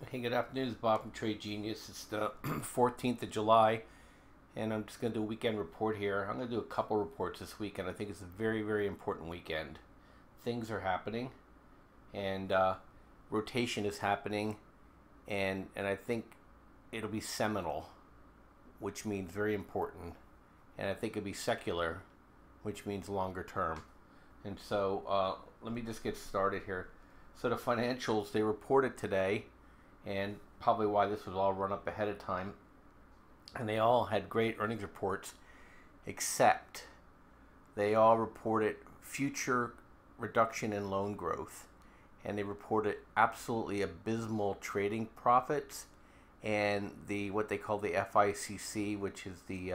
Hey, good afternoon. It's Bob from Trade Genius. It's the 14th of July, and I'm just going to do a weekend report here. I'm going to do a couple reports this weekend. I think it's a very, very important weekend. Things are happening, and rotation is happening, and I think it'll be seminal, which means very important, and I think it'll be secular, which means longer term. And so let me just get started here. So the financials, they reported today, and probably why this was all run up ahead of time. And they all had great earnings reports, except they all reported future reduction in loan growth. And they reported absolutely abysmal trading profits and the what they call the FICC, which is the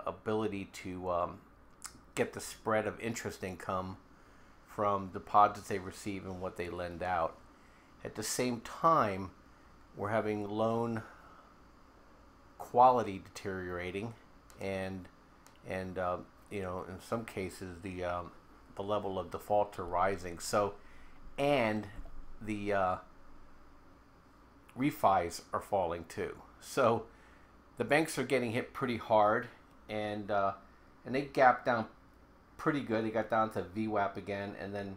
ability to get the spread of interest income from deposits they receive and what they lend out. At the same time, we're having loan quality deteriorating, and in some cases the level of defaults are rising. So, and the refis are falling too. So the banks are getting hit pretty hard, and they gapped down pretty good. They got down to VWAP again, and then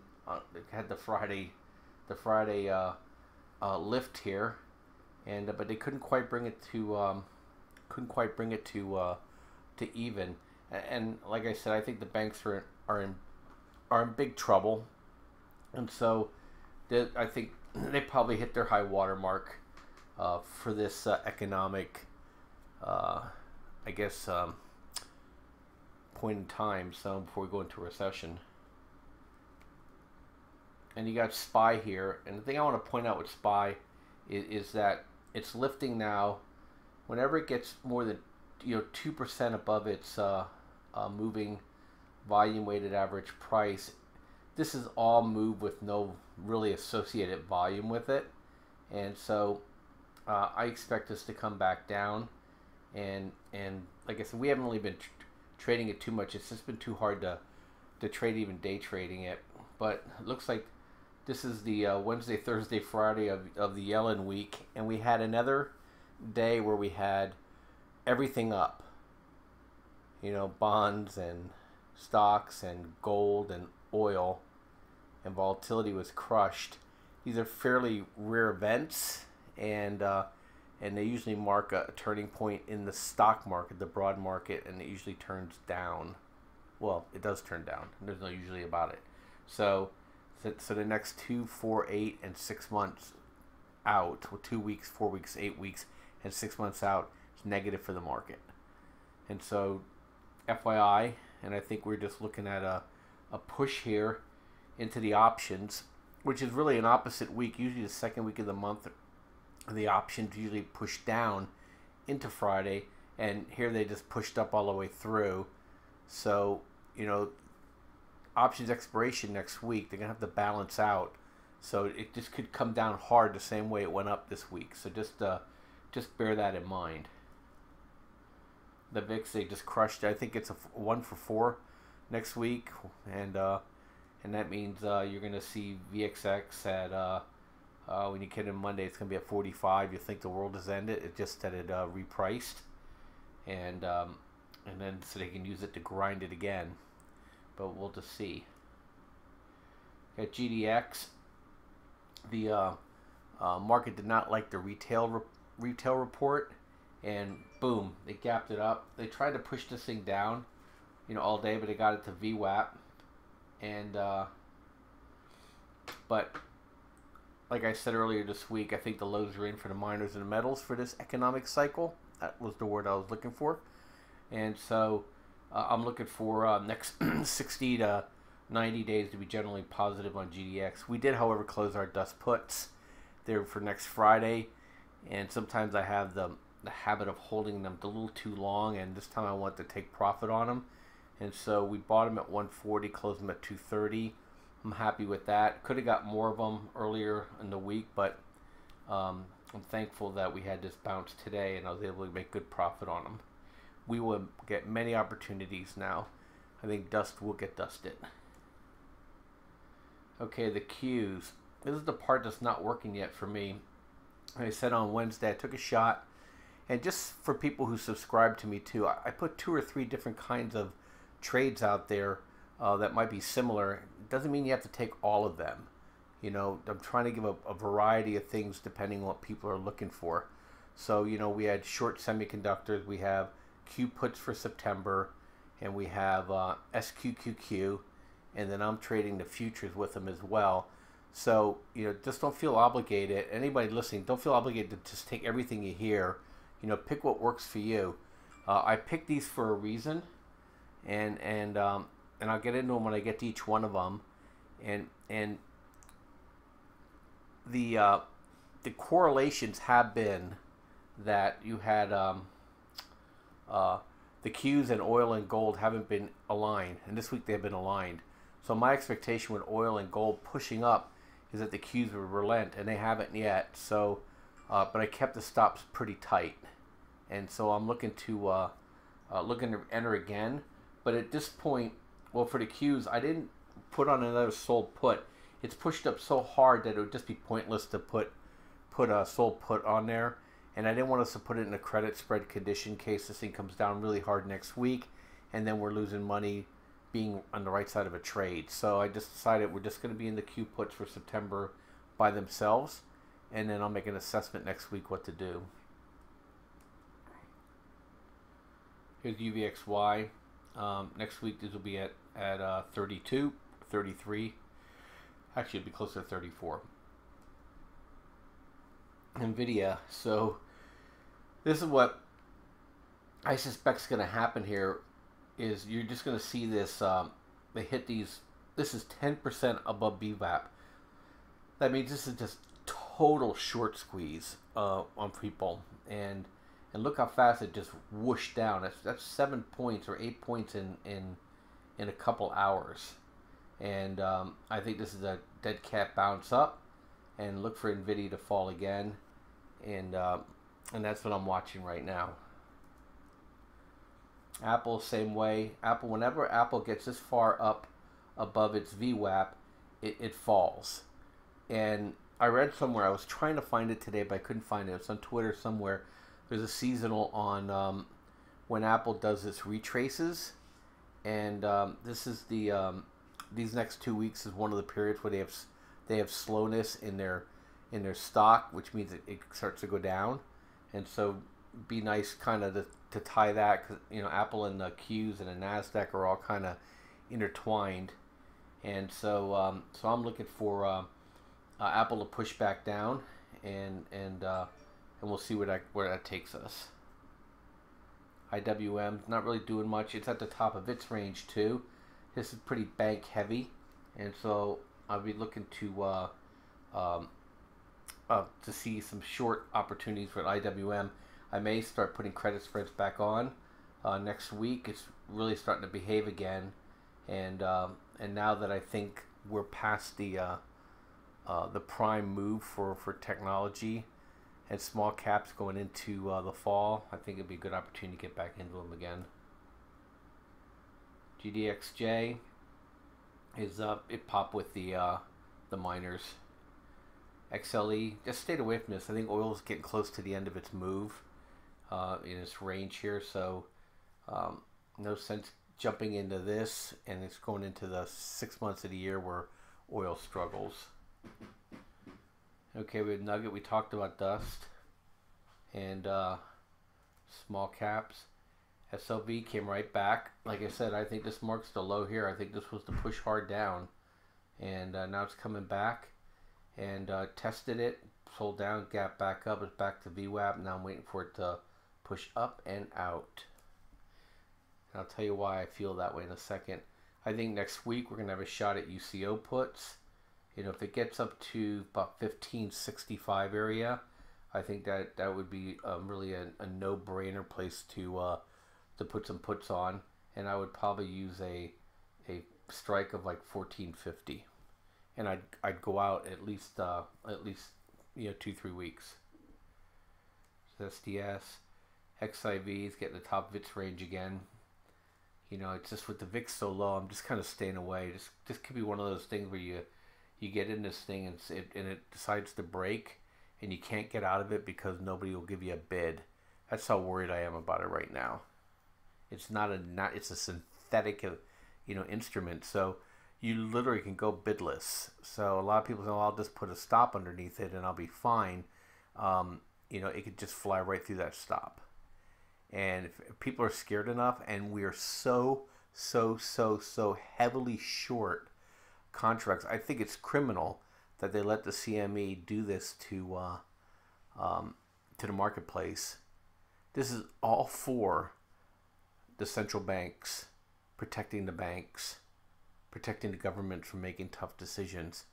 they had the Friday lift here, and but they couldn't quite bring it to even. And like I said, I think the banks are in big trouble, and so I think they probably hit their high water mark for this economic, I guess, point in time. So before we go into recession. And you got SPY here. And the thing I want to point out with SPY is that it's lifting now. Whenever it gets more than 2% above its moving volume weighted average price, this is all move with no really associated volume with it. And so I expect this to come back down. And like I said, we haven't really been trading it too much. It's just been too hard to trade, even day trading it. But it looks like this is the Wednesday, Thursday, Friday of the Yellen week, and we had another day where we had everything up. Bonds and stocks and gold and oil, and volatility was crushed. These are fairly rare events, and they usually mark a turning point in the stock market, the broad market, and it usually turns down. Well, it does turn down. There's no usually about it. So the next 2, 4, 8, and 6 months out, 2 weeks, 4 weeks, 8 weeks, and 6 months out, is negative for the market. And so, FYI, and I think we're just looking at a push here into the options, which is really an opposite week. Usually the second week of the month, the options usually push down into Friday, and here they just pushed up all the way through. So, options expiration next week, they're going to have to balance out. So it just could come down hard the same way it went up this week. So just bear that in mind. The VIX, they just crushed. I think it's a 1 for 4 next week, and that means you're going to see VXX at when you get in Monday, it's going to be at 45. You think the world has ended? It just that it repriced, and then so they can use it to grind it again. But we'll just see. At GDX, the market did not like the retail report, and boom, they gapped it up. They tried to push this thing down, all day, but they got it to VWAP, and but like I said earlier this week, I think the lows are in for the miners and the metals for this economic cycle. That was the word I was looking for, and so. I'm looking for next 60 to 90 days to be generally positive on GDX. We did, however, close our dust puts there for next Friday, and sometimes I have the habit of holding them a little too long, and this time I want to take profit on them. And so we bought them at 140, closed them at 230. I'm happy with that. Could have got more of them earlier in the week, but I'm thankful that we had this bounce today, and I was able to make good profit on them. We will get many opportunities now. I think dust will get dusted. Okay, the Qs. This is the part that's not working yet for me. I said on Wednesday, I took a shot. And just for people who subscribe to me too, I put 2 or 3 different kinds of trades out there that might be similar. It doesn't mean you have to take all of them. You know, I'm trying to give a variety of things depending on what people are looking for. So, you know, we had short semiconductors, we have Q puts for September, and we have SQQQ, and then I'm trading the futures with them as well. So, you know, just don't feel obligated. Anybody listening, don't feel obligated to just take everything you hear. You know, pick what works for you. I picked these for a reason, and I'll get into them when I get to each one of them. And the correlations have been that you had the Qs and oil and gold haven't been aligned, and this week they've been aligned. So my expectation with oil and gold pushing up is that the Qs would relent, and they haven't yet. So, but I kept the stops pretty tight, and so I'm looking to enter again. But at this point, well, for the Qs, I didn't put on another sold put. It's pushed up so hard that it would just be pointless to put a sold put on there. And I didn't want us to put it in a credit spread condition in case this thing comes down really hard next week, and then we're losing money being on the right side of a trade. So I just decided we're just going to be in the Q puts for September by themselves, and then I'll make an assessment next week what to do. Here's UVXY. Next week this will be at 32, 33. Actually, it'll be closer to 34. NVIDIA. So this is what I suspect is going to happen here. Is you're just going to see this. They hit these. This is 10% above BVAP. That means this is just total short squeeze on people. And look how fast it just whooshed down. That's 7 points or 8 points in a couple hours. And I think this is a dead cat bounce up. And look for NVIDIA to fall again, and that's what I'm watching right now. Apple, same way. Apple, whenever Apple gets this far up above its VWAP, it falls. And I read somewhere, I was trying to find it today, but I couldn't find it. It's on Twitter somewhere. There's a seasonal on when Apple does its retraces, and this is these next 2 weeks is one of the periods where they have slowness in their stock, which means it starts to go down, and so be nice kind of to tie that, because you know Apple and the Qs and the Nasdaq are all kind of intertwined, and so so I'm looking for Apple to push back down, and we'll see where that takes us. IWM not really doing much. It's at the top of its range too. This is pretty bank heavy, and so I'll be looking to see some short opportunities for IWM. I may start putting credit spreads back on next week. It's really starting to behave again, and now that I think we're past the prime move for technology and small caps going into the fall, I think it'd be a good opportunity to get back into them again. GDXJ is up. It popped with the miners. XLE, just stayed away from this. I think oil's getting close to the end of its move in its range here, so no sense jumping into this, and it's going into the 6 months of the year where oil struggles. Okay, with Nugget, we talked about dust and small caps. SLV came right back. Like I said, I think this marks the low here. I think this was the push hard down, and now it's coming back, and tested it, sold down, gap back up, it's back to VWAP. Now I'm waiting for it to push up and out. And I'll tell you why I feel that way in a second. I think next week we're going to have a shot at UCO puts. You know, if it gets up to about 1565 area, I think that would be really a no-brainer place to put some puts on, and I would probably use a strike of like 1450, and I'd go out at least 2-3 weeks. So SDS, XIV is getting the top of its range again. You know, it's just with the VIX so low, I'm just kind of staying away. This could be one of those things where you get in this thing and it decides to break, and you can't get out of it because nobody will give you a bid. That's how worried I am about it right now. It's not it's a synthetic, instrument. So you literally can go bidless. So a lot of people say, "Well, I'll just put a stop underneath it and I'll be fine." It could just fly right through that stop. And if people are scared enough, and we are so heavily short contracts, I think it's criminal that they let the CME do this to the marketplace. This is all for the central banks protecting the banks, protecting the government from making tough decisions.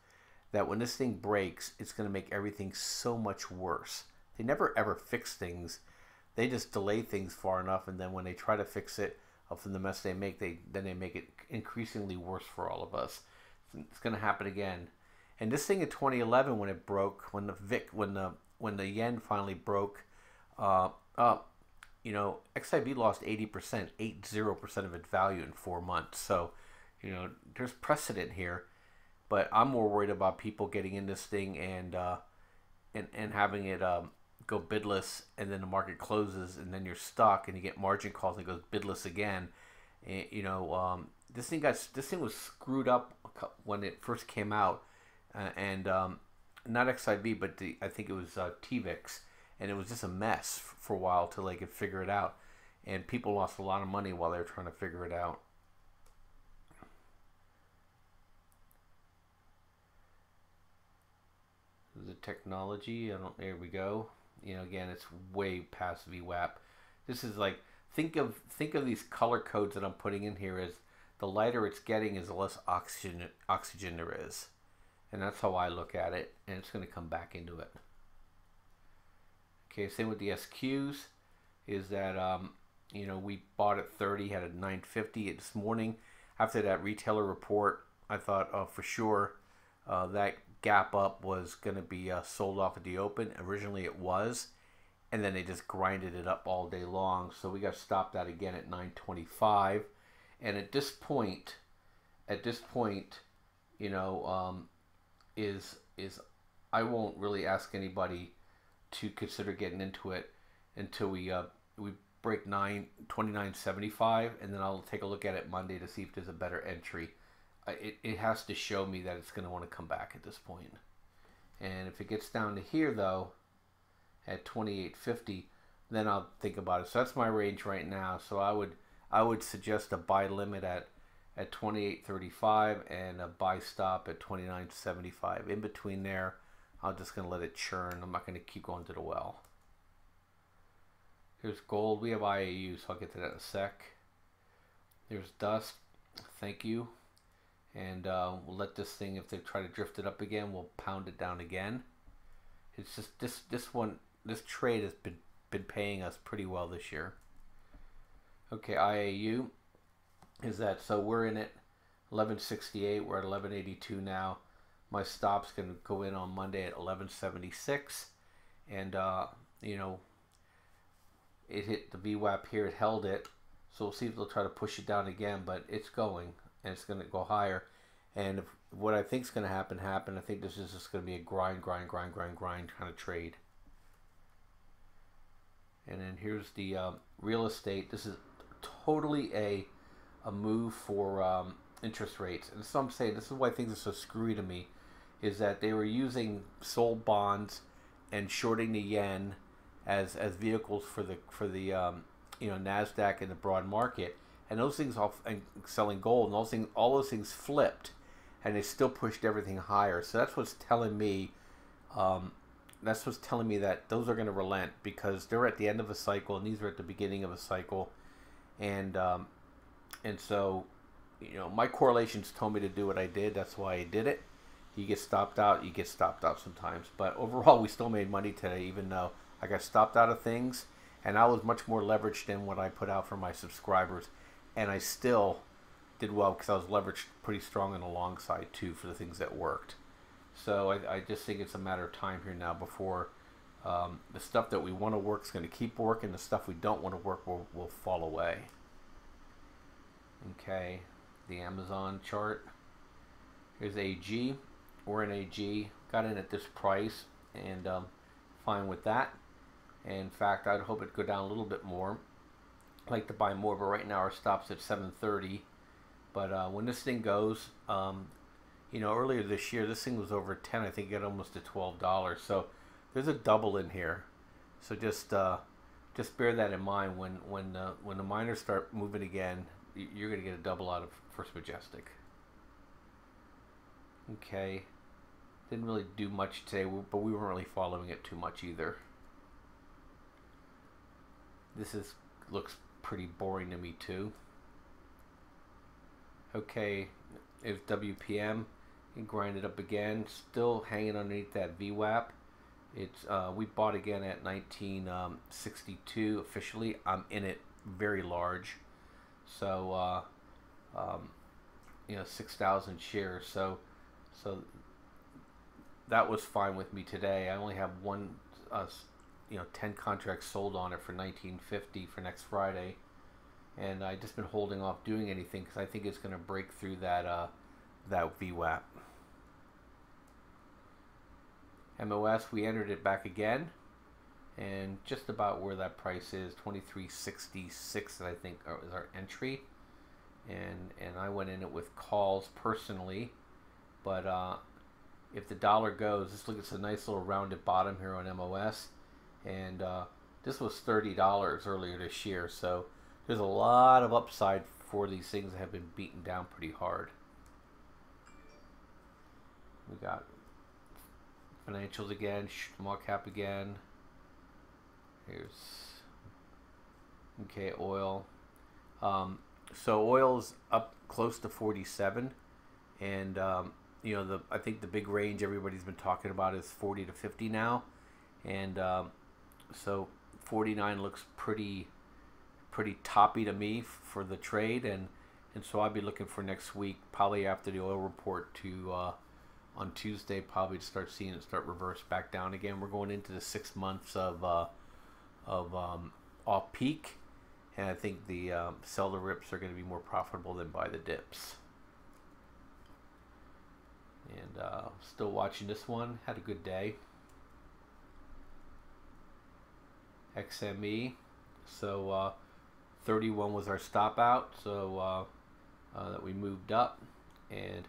That when this thing breaks, it's going to make everything so much worse. They never ever fix things. They just delay things far enough, and then when they try to fix it, from the mess they make, they make it increasingly worse for all of us. It's going to happen again. And this thing in 2011, when it broke, when the yen finally broke up, XIV lost 80%, 80% of its value in 4 months. So, there's precedent here. But I'm more worried about people getting in this thing and having it go bidless, and then the market closes, and then you're stuck, and you get margin calls, and it goes bidless again. And, this thing was screwed up when it first came out, and not XIV, but I think it was TVIX, and it was just a mess for a while till they could figure it out, and people lost a lot of money while they were trying to figure it out. The technology, there we go. Again, it's way past VWAP. This is like, think of these color codes that I'm putting in here as the lighter it's getting is the less oxygen there is. And that's how I look at it, and it's going to come back into it. Okay, same with the SQs, is that, we bought at 30, had a 950 this morning. After that retailer report, I thought, oh, for sure, that gap up was going to be sold off at the open. Originally it was, and then they just grinded it up all day long. So we got stopped out again at 925. And at this point, is I won't really ask anybody to consider getting into it until we break 29.75, and then I'll take a look at it Monday to see if there's a better entry. It has to show me that it's going to want to come back at this point. And if it gets down to here, though, at 28.50, then I'll think about it. So that's my range right now. So I would suggest a buy limit at 28.35 and a buy stop at 29.75. In between there, I'm just going to let it churn. I'm not going to keep going to the well. Here's gold. We have IAU, so I'll get to that in a sec. There's dust. Thank you. And we'll let this thing, if they try to drift it up again, we'll pound it down again. It's just this trade has been paying us pretty well this year. Okay, IAU is that, so we're in at 1168, we're at 1182 now. My stop's going to go in on Monday at 1176, and it hit the VWAP here, it held it, so we'll see if they'll try to push it down again, but it's going, and it's going to go higher. And what I think is going to happen. I think this is just going to be a grind kind of trade. And then here's the real estate. This is totally a move for interest rates. And so I'm saying, this is why things are so screwy to me, is that they were using sold bonds and shorting the yen as vehicles for the NASDAQ and the broad market. And those things and selling gold, and all those things flipped, and they still pushed everything higher. So that's what's telling me. That those are going to relent, because they're at the end of a cycle, and these are at the beginning of a cycle, and so my correlations told me to do what I did. That's why I did it. You get stopped out. You get stopped out sometimes, but overall we still made money today, even though I got stopped out of things, and I was much more leveraged than what I put out for my subscribers. And I still did well because I was leveraged pretty strong on the long side too for the things that worked. So I just think it's a matter of time here now before the stuff that we want to work is going to keep working. The stuff we don't want to work will fall away. Okay, the Amazon chart. Here's AG. We're in AG. Got in at this price, and fine with that. And in fact, I'd hope it'd go down a little bit more. I'd like to buy more, but right now our stop's at 730. But when this thing goes, earlier this year, this thing was over 10. I think it got almost to $12. So there's a double in here. So just bear that in mind when the miners start moving again. You're going to get a double out of First Majestic. Okay, didn't really do much today, but we weren't really following it too much either. This looks pretty boring to me too. Okay, it's WPM. It grinded up again, still hanging underneath that VWAP. It's we bought again at 1962 officially. I'm in it very large, so 6,000 shares. So that was fine with me today. I only have 10 contracts sold on it for 1950 for next Friday, and I just been holding off doing anything because I think it's going to break through that VWAP. MOS, we entered it back again, and just about where that price is, 23.66, I think is our entry, and I went in it with calls personally, but if the dollar goes, just look, it's a nice little rounded bottom here on MOS, and this was $30 earlier this year, so there's a lot of upside for these things that have been beaten down pretty hard. We got financials again, small cap again. Here's oil. So oil's up close to 47, and I think the big range everybody's been talking about is 40 to 50 now, and so 49 looks pretty toppy to me for the trade, and so I'll be looking for next week, probably after the oil report, to on Tuesday, probably to start seeing it start reverse back down again. We're going into the 6 months of off peak, and I think the sell the rips are going to be more profitable than buy the dips. And still watching this one. Had a good day. XME. So 31 was our stop out. So that we moved up, and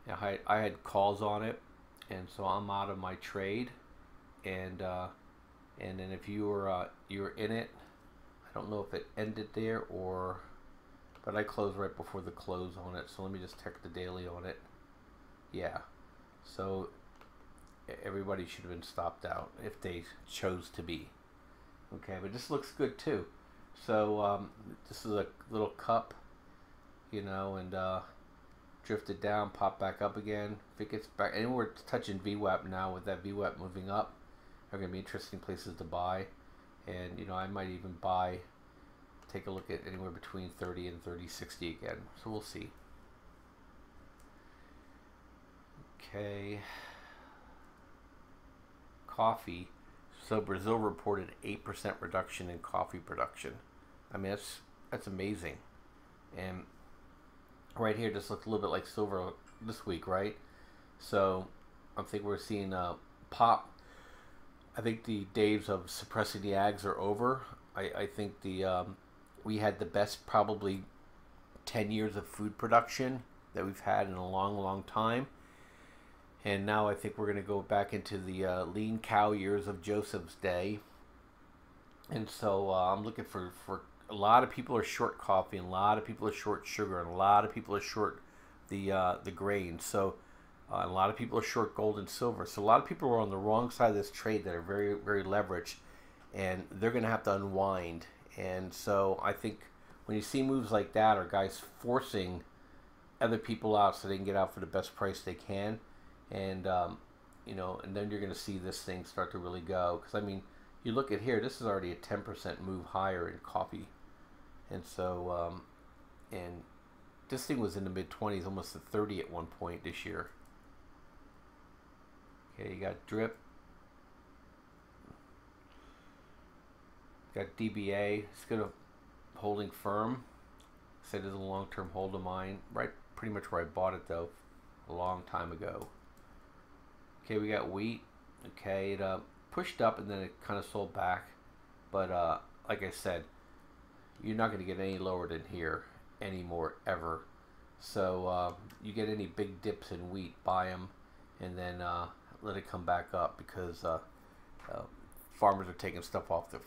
I had calls on it, and so I'm out of my trade. And then if you were in it, I don't know if it ended there but I closed right before the close on it. So let me just check the daily on it. Yeah, so everybody should have been stopped out if they chose to be. Okay, but this looks good too. So this is a little cup, and drifted down, popped back up again. If it gets back, and we're touching VWAP now. With that VWAP moving up, are going to be interesting places to buy. And I might even take a look at anywhere between 30 and 30.60 again. So we'll see. Okay. Coffee. So Brazil reported 8% reduction in coffee production. I mean, that's amazing. And right here just looks a little bit like silver this week, right? So I think we're seeing pop. I think the days of suppressing the ags are over. I think we had the best probably 10 years of food production that we've had in a long time. And now I think we're going to go back into the lean cow years of Joseph's day. And so I'm looking for a lot of people are short coffee, and a lot of people are short sugar, and a lot of people are short the grain. So a lot of people are short gold and silver. So a lot of people are on the wrong side of this trade that are very, very leveraged, and they're going to have to unwind. And so I think when you see moves like that, or guys forcing other people out so they can get out for the best price they can, and and then you're going to see this thing start to really go. Because I mean, you look at here, this is already a 10% move higher in coffee, and so and this thing was in the mid 20s, almost at 30 at one point this year. Okay, you got drip, got DBA. It's going to holding firm. Said it's a long-term hold of mine, right? Pretty much where I bought it though, a long time ago. Okay, we got wheat. Okay, pushed up and then it kind of sold back. But like I said, you're not going to get any lower than here anymore ever. So you get any big dips in wheat, buy them, and then let it come back up, because farmers are taking stuff off the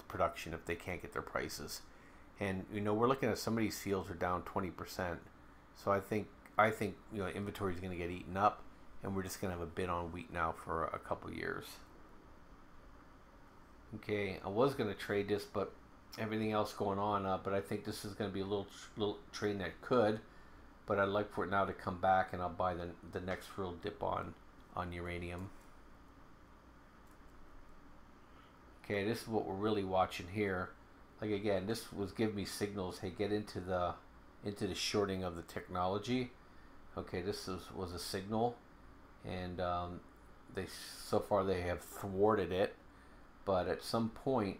production if they can't get their prices. And we're looking at some of these fields are down 20%. So I think inventory is going to get eaten up, and we're just going to have a bid on wheat now for a couple years. Okay, I was going to trade this, but everything else going on, but I think this is going to be a little trade that could, but I'd like for it now to come back, and I'll buy the next real dip on uranium. Okay, this is what we're really watching here. Like again, this was giving me signals. Hey, get into the shorting of the technology. Okay, this was a signal, and so far they have thwarted it, but at some point,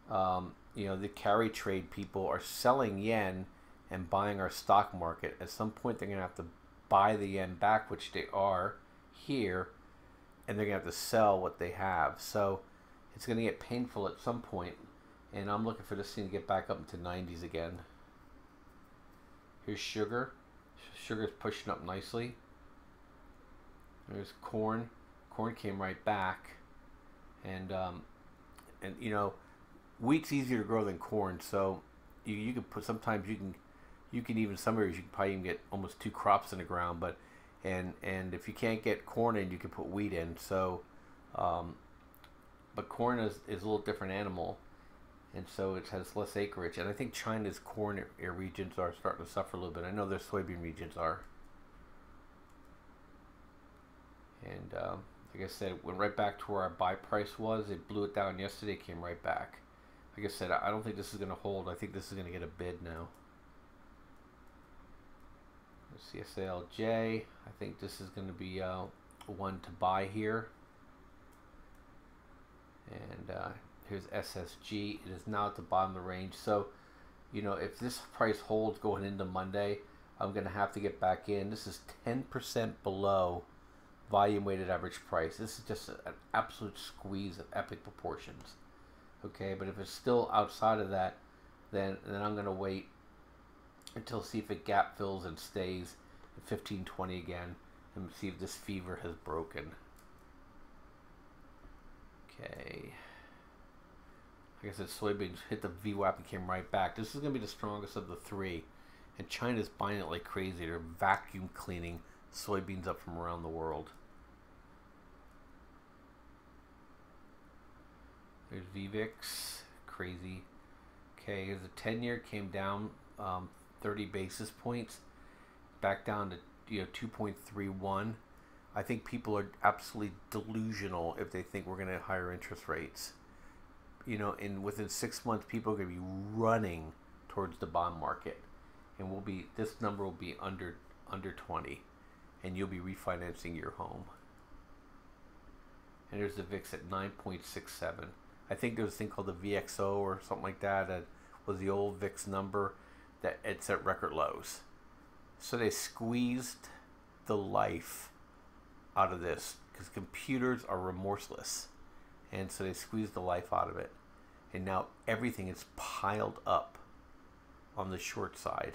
the carry trade people are selling yen and buying our stock market. At some point, they're going to have to buy the yen back, which they are here, and they're going to have to sell what they have. So it's going to get painful at some point, and I'm looking for this thing to get back up into 90s again. Here's sugar. Sugar's pushing up nicely. There's corn. Corn came right back, and wheat's easier to grow than corn, so you can put, sometimes you can even, some areas you can probably even get almost 2 crops in the ground, but and if you can't get corn in, you can put wheat in. So but corn is a little different animal, and so it has less acreage, and I think China's corn regions are starting to suffer a little bit. I know their soybean regions are, and like I said, went right back to where our buy price was. It blew it down yesterday, came right back. Like I said, I don't think this is going to hold. I think this is going to get a bid now. CSALJ, I think this is going to be one to buy here. And here's SSG. It is now at the bottom of the range. So, if this price holds going into Monday, I'm going to have to get back in. This is 10% below volume weighted average price. This is just an absolute squeeze of epic proportions. Okay, but if it's still outside of that, then I'm going to wait until see if it gap fills and stays at 1520 again, and see if this fever has broken. Okay. Like I said, soybeans hit the VWAP and came right back. This is going to be the strongest of the 3, and China's buying it like crazy. They're vacuum cleaning soybeans up from around the world. There's VVIX, crazy. Okay, the 10-year came down 30 basis points, back down to 2.31. I think people are absolutely delusional if they think we're going to have higher interest rates. Within 6 months, people are going to be running towards the bond market, and this number will be under 20, and you'll be refinancing your home. And there's the VIX at 9.67. I think there was a thing called the VXO or something like that. That was the old VIX number. That it's at record lows. So they squeezed the life out of this, because computers are remorseless, and so they squeezed the life out of it. And now everything is piled up on the short side.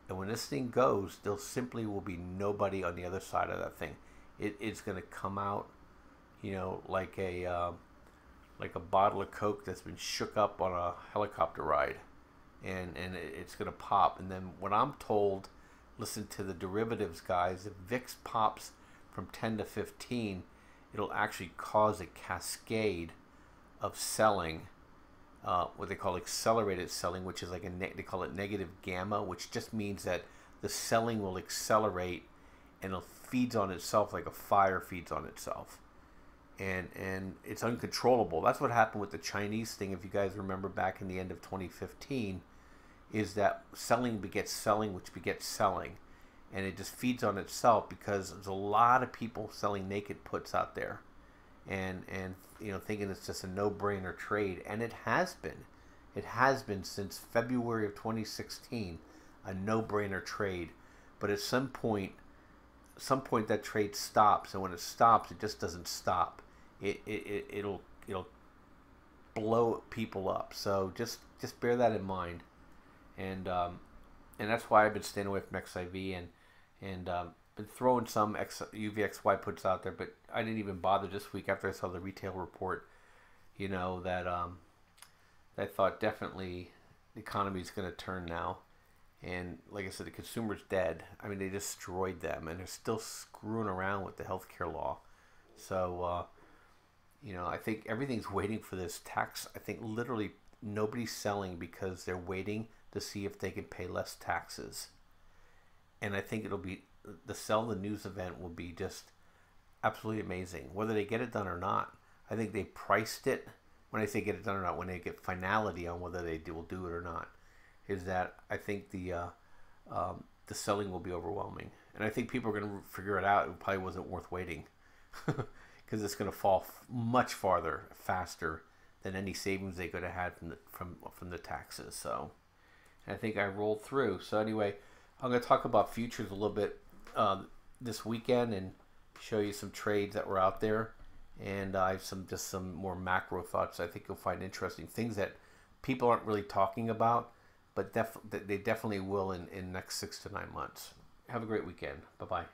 And when this thing goes, there simply will be nobody on the other side of that thing. It's going to come out, like a bottle of Coke that's been shook up on a helicopter ride, and it's going to pop. And then what I'm told, listen to the derivatives guys, if VIX pops from 10 to 15, it'll actually cause a cascade of selling, what they call accelerated selling, which is like they call it negative gamma, which just means that the selling will accelerate and it feeds on itself like a fire feeds on itself. And it's uncontrollable. That's what happened with the Chinese thing, if you guys remember back in the end of 2015, is that selling begets selling, which begets selling. And it just feeds on itself, because there's a lot of people selling naked puts out there, and thinking it's just a no-brainer trade. And it has been since February of 2016 a no-brainer trade. But at some point that trade stops, and when it stops, it just doesn't stop. it'll blow people up. So just bear that in mind, and that's why I've been staying away from XIV and been throwing some UVXY puts out there, but I didn't even bother this week after I saw the retail report. That I thought definitely the economy is going to turn now. And like I said, the consumer's dead. I mean, they destroyed them, and they're still screwing around with the healthcare law. So, I think everything's waiting for this tax. I think literally nobody's selling because they're waiting to see if they can pay less taxes. And I think it'll be the Sell the News event will be just absolutely amazing, whether they get it done or not. I think they priced it. When I say get it done or not, when they get finality on whether they will do it or not, is that I think the selling will be overwhelming, and I think people are going to figure it out. It probably wasn't worth waiting because it's going to fall much farther faster than any savings they could have had from the taxes. So, and I think I rolled through. So anyway, I'm going to talk about futures a little bit this weekend and show you some trades that were out there. And I have some more macro thoughts I think you'll find interesting. Things that people aren't really talking about, but they definitely will in next 6 to 9 months. Have a great weekend. Bye-bye.